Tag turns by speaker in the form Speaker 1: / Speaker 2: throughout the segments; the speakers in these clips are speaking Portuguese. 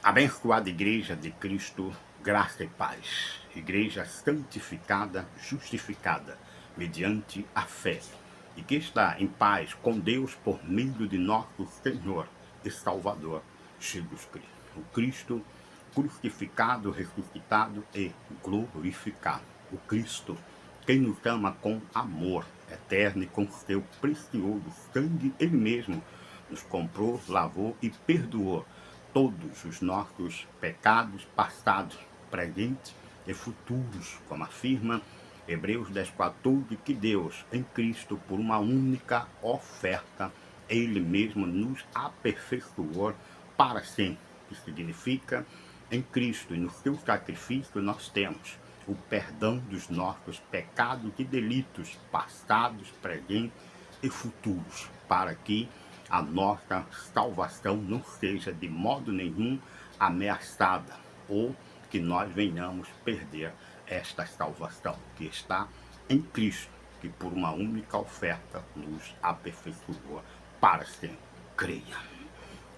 Speaker 1: Abençoada Igreja de Cristo, graça e paz. Igreja santificada, justificada, mediante a fé, e que está em paz com Deus por meio de nosso Senhor e Salvador, Jesus Cristo. O Cristo crucificado, ressuscitado e glorificado. O Cristo, quem nos ama com amor eterno e com seu precioso sangue, Ele mesmo nos comprou, lavou e perdoou todos os nossos pecados passados, presentes e futuros, como afirma Hebreus 10:14, que Deus, em Cristo, por uma única oferta, Ele mesmo nos aperfeiçoou para sempre, que significa, em Cristo e no seu sacrifício nós temos o perdão dos nossos pecados e delitos passados, presentes e futuros, para que a nossa salvação não seja de modo nenhum ameaçada, ou que nós venhamos perder esta salvação que está em Cristo, que por uma única oferta nos aperfeiçoou para sempre. Creia.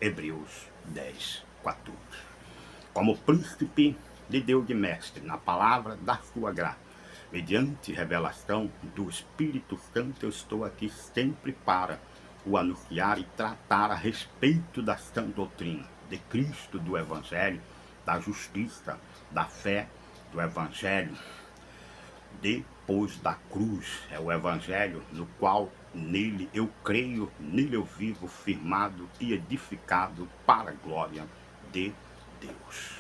Speaker 1: Hebreus 10:14. Como príncipe de Deus de mestre, na palavra da sua graça, mediante revelação do Espírito Santo, eu estou aqui sempre para o anunciar e tratar a respeito da sã doutrina de Cristo, do Evangelho, da justiça, da fé, do Evangelho depois da cruz. É o Evangelho no qual nele eu creio, nele eu vivo, firmado e edificado para a glória de Deus.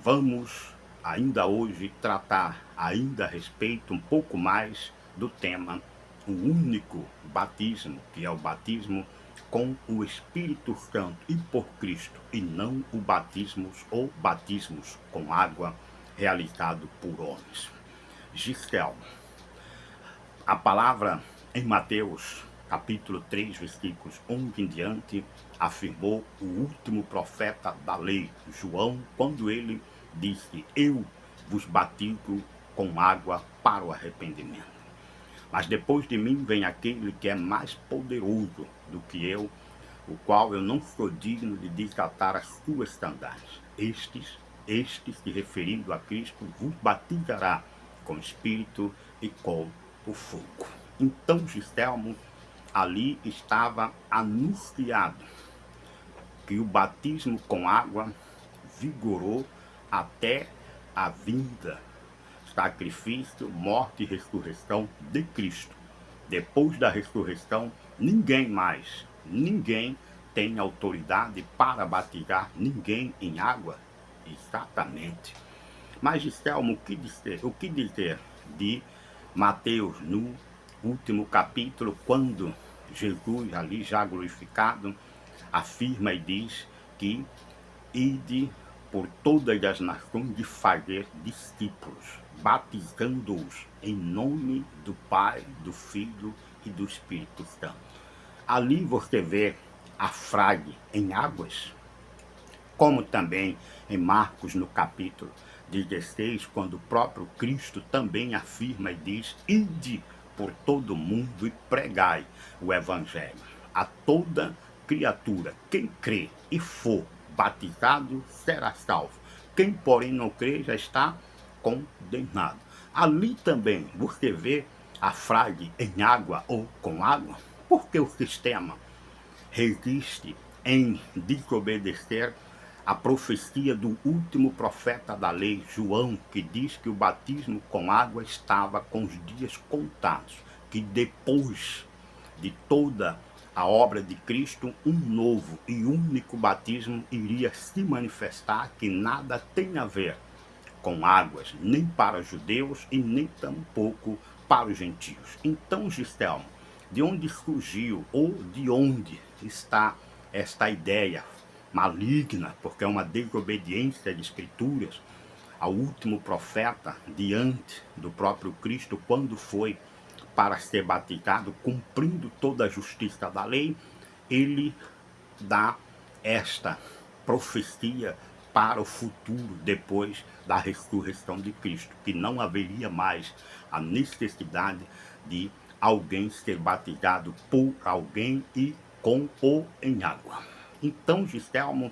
Speaker 1: Vamos ainda hoje tratar ainda a respeito um pouco mais do tema o único batismo, que é o batismo com o Espírito Santo e por Cristo, e não o batismos ou batismos com água realizado por homens. Gisel, a palavra em Mateus capítulo 3, versículos 11 em diante, afirmou o último profeta da lei, João, quando ele disse: eu vos batizo com água para o arrependimento. Mas depois de mim vem aquele que é mais poderoso do que eu, o qual eu não sou digno de desatar as suas sandálias. Estes se referindo a Cristo, vos batizará com espírito e com o fogo. Então, Giselmo, ali estava anunciado que o batismo com água vigorou até a vinda, sacrifício, morte e ressurreição de Cristo. Depois da ressurreição, ninguém tem autoridade para batizar ninguém em água. Exatamente. Mas, Gistelmo, o que dizer de Mateus, no último capítulo, quando Jesus, ali já glorificado, afirma e diz que ide por todas as nações de fazer discípulos, batizando-os em nome do Pai, do Filho e do Espírito Santo. Ali você vê a frade em águas, como também em Marcos, no capítulo 16, quando o próprio Cristo também afirma e diz: ide por todo mundo e pregai o Evangelho a toda criatura. Quem crê e for batizado será salvo. Quem, porém, não crê já está condenado. Ali também você vê a frade em água ou com água, porque o sistema resiste em desobedecer a profecia do último profeta da lei, João, que diz que o batismo com água estava com os dias contados, que depois de toda a obra de Cristo, um novo e único batismo iria se manifestar, que nada tem a ver com águas, nem para judeus e nem tampouco para os gentios. Então, Gistelmo, de onde surgiu ou de onde está esta ideia maligna, porque é uma desobediência de escrituras ao último profeta diante do próprio Cristo, quando foi para ser batizado, cumprindo toda a justiça da lei, ele dá esta profecia para o futuro, depois da ressurreição de Cristo, que não haveria mais a necessidade de alguém ser batizado por alguém e com ou em água. Então, Gistelmo,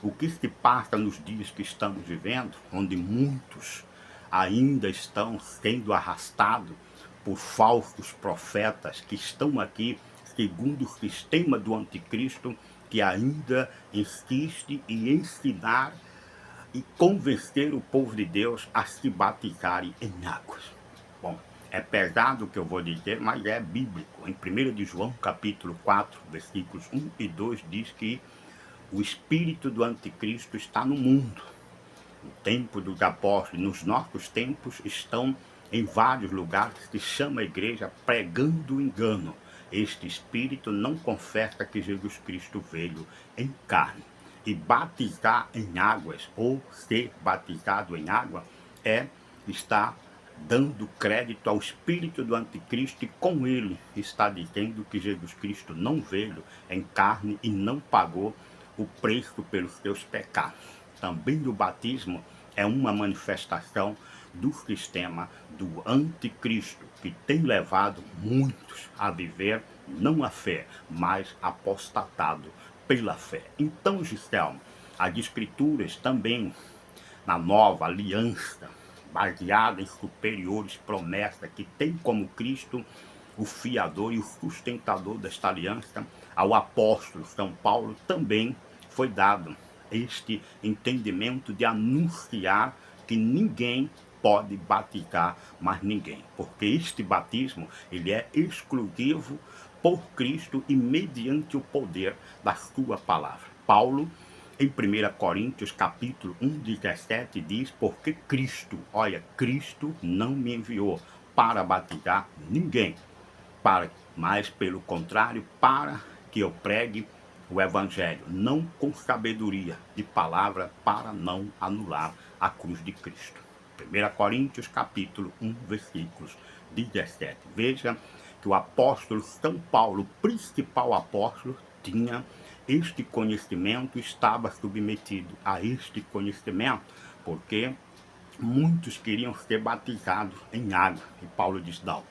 Speaker 1: o que se passa nos dias que estamos vivendo, onde muitos ainda estão sendo arrastados por falsos profetas que estão aqui, segundo o sistema do anticristo, que ainda insiste em ensinar e convencer o povo de Deus a se batizarem em águas. Bom, é pesado o que eu vou dizer, mas é bíblico. Em 1 de João, capítulo 4, versículos 1 e 2, diz que o espírito do anticristo está no mundo. No tempo dos apóstolos, nos nossos tempos, estão em vários lugares que chama a igreja pregando o engano. Este espírito não confessa que Jesus Cristo veio em carne. E batizar em águas, ou ser batizado em água, é estar dando crédito ao espírito do anticristo, e com ele está dizendo que Jesus Cristo não veio em carne e não pagou o preço pelos seus pecados. Também o batismo é uma manifestação do sistema do anticristo, que tem levado muitos a viver não a fé, mas apostatado pela fé. Então, Gisele, as escrituras também, na nova aliança, baseada em superiores promessas, que tem como Cristo o fiador e o sustentador desta aliança, ao apóstolo São Paulo também foi dado este entendimento de anunciar que ninguém pode batizar mais ninguém, porque este batismo ele é exclusivo por Cristo e mediante o poder da sua palavra. Paulo, em 1 Coríntios, capítulo 1, 17, diz, porque Cristo, olha, Cristo não me enviou para batizar ninguém, mas pelo contrário, para que eu pregue o evangelho, não com sabedoria de palavra, para não anular a cruz de Cristo. 1 Coríntios, capítulo 1, versículos 17. Veja que o apóstolo São Paulo, o principal apóstolo, tinha este conhecimento, estava submetido a este conhecimento, porque muitos queriam ser batizados em água. E Paulo diz, não,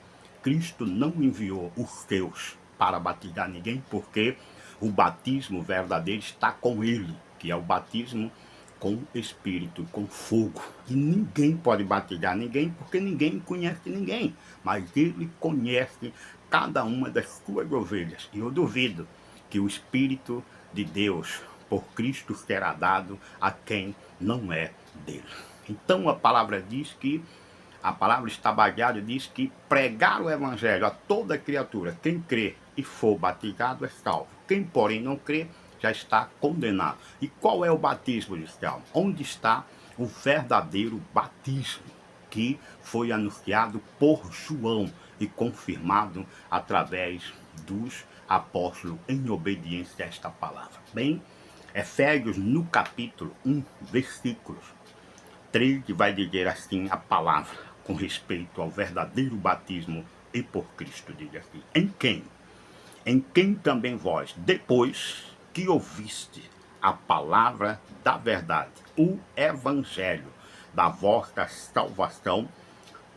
Speaker 1: Cristo não enviou os seus para batizar ninguém, porque o batismo verdadeiro está com ele, que é o batismo com espírito, com fogo. E ninguém pode batizar ninguém, porque ninguém conhece ninguém, mas ele conhece cada uma das suas ovelhas. E eu duvido que o Espírito de Deus, por Cristo, será dado a quem não é dele. Então a palavra diz que, a palavra está baseada, diz que pregar o evangelho a toda criatura, quem crê e for batizado é salvo. Quem, porém, não crê, já está condenado. E qual é o batismo de salvo? Onde está o verdadeiro batismo que foi anunciado por João e confirmado através dos apóstolos em obediência a esta palavra? Bem, Efésios, no capítulo 1, versículos 13, vai dizer assim a palavra com respeito ao verdadeiro batismo e por Cristo, diz assim, em quem também vós, depois que ouviste a palavra da verdade, o evangelho da vossa salvação,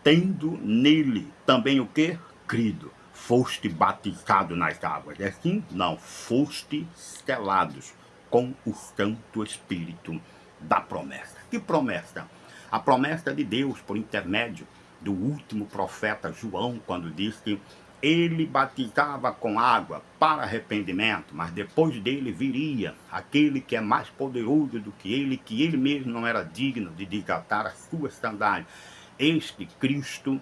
Speaker 1: tendo nele também o que? Crido, foste batizado nas águas. É assim? Não, foste selados com o Santo Espírito da promessa. Que promessa? A promessa de Deus por intermédio do último profeta João, quando disse que ele batizava com água para arrependimento, mas depois dele viria aquele que é mais poderoso do que ele mesmo não era digno de desatar as suas sandálias. Este Cristo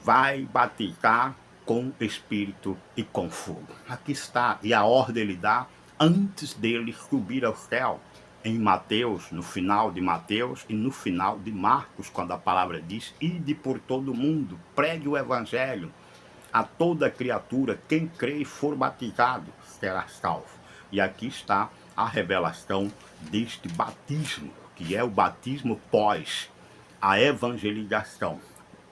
Speaker 1: vai batizar com Espírito e com fogo. Aqui está, e a ordem ele dá antes dele subir ao céu. Em Mateus, no final de Mateus e no final de Marcos, quando a palavra diz, ide por todo o mundo, pregue o evangelho a toda criatura, quem crê e for batizado será salvo. E aqui está a revelação deste batismo, que é o batismo pós a evangelização.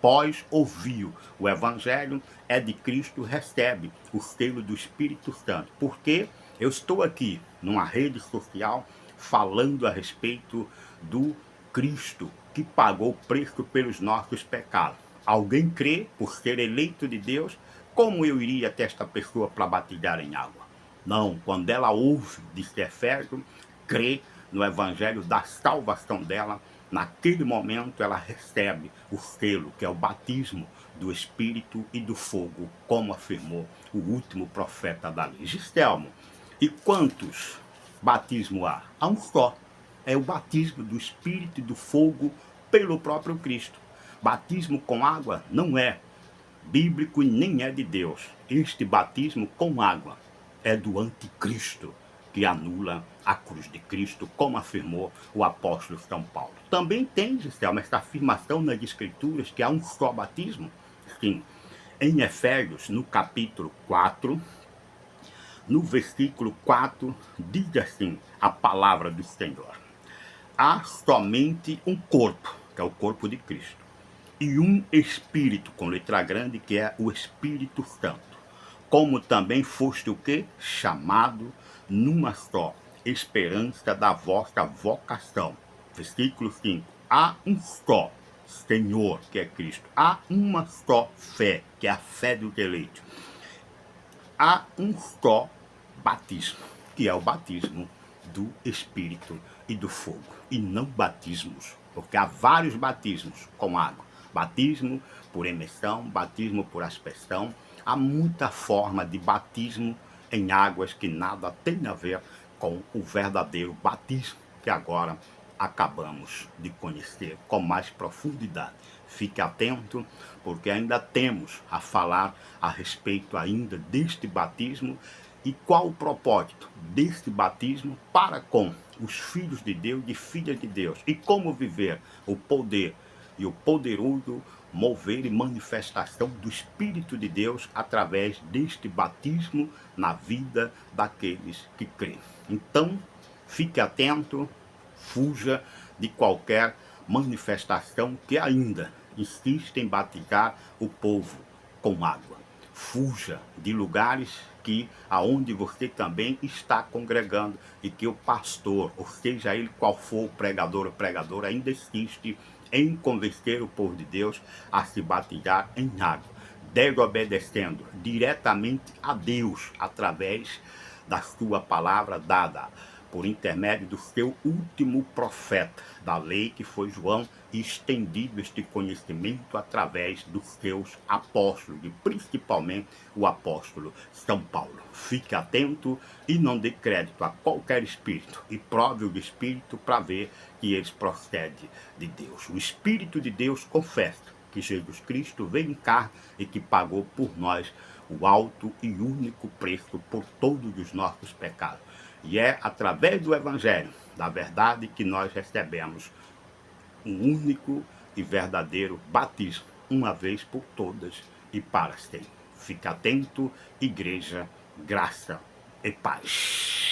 Speaker 1: Pós ouviu o evangelho, é de Cristo, recebe o selo do Espírito Santo. Porque eu estou aqui numa rede social falando a respeito do Cristo que pagou o preço pelos nossos pecados. Alguém crê por ser eleito de Deus, como eu iria até esta pessoa para batizar em água? Não, quando ela ouve, diz Efésios, crê no evangelho da salvação dela, naquele momento ela recebe o selo, que é o batismo do Espírito e do fogo, como afirmou o último profeta da lei. Gistelmo, e quantos batismos há? Há um só. É o batismo do Espírito e do fogo pelo próprio Cristo. Batismo com água não é bíblico e nem é de Deus. Este batismo com água é do anticristo, que anula a cruz de Cristo, como afirmou o apóstolo São Paulo. Também tem, Gisele, esta afirmação nas Escrituras que há um só batismo. Sim, em Efésios, no capítulo 4, no versículo 4, diz assim a palavra do Senhor: há somente um corpo, que é o corpo de Cristo, e um Espírito, com letra grande, que é o Espírito Santo. Como também foste o quê? Chamado numa só esperança da vossa vocação. Versículo 5. Há um só Senhor, que é Cristo. Há uma só fé, que é a fé do eleito. Há um só batismo, que é o batismo do Espírito e do fogo, e não batismos, porque há vários batismos com água. Batismo por imersão, batismo por aspersão. Há muita forma de batismo em águas que nada tem a ver com o verdadeiro batismo que agora acabamos de conhecer com mais profundidade. Fique atento, porque ainda temos a falar a respeito ainda deste batismo e qual o propósito deste batismo para com os filhos de Deus e filhas de Deus, e como viver o poder e o poderoso mover e manifestação do Espírito de Deus através deste batismo na vida daqueles que creem. Então, fique atento, fuja de qualquer manifestação que ainda insiste em batizar o povo com água. Fuja de lugares que aonde você também está congregando e que o pastor, ou seja ele qual for o pregador ou pregadora, ainda insiste em convencer o povo de Deus a se batizar em água, desobedecendo diretamente a Deus através da sua palavra dada por intermédio do seu último profeta da lei, que foi João, e estendido este conhecimento através dos seus apóstolos, e principalmente o apóstolo São Paulo. Fique atento e não dê crédito a qualquer espírito, e prove o espírito para ver que eles procedem de Deus. O Espírito de Deus confessa que Jesus Cristo veio em carne e que pagou por nós o alto e único preço por todos os nossos pecados. E é através do Evangelho, da verdade, que nós recebemos um único e verdadeiro batismo, uma vez por todas e para sempre. Fique atento, igreja, graça e paz.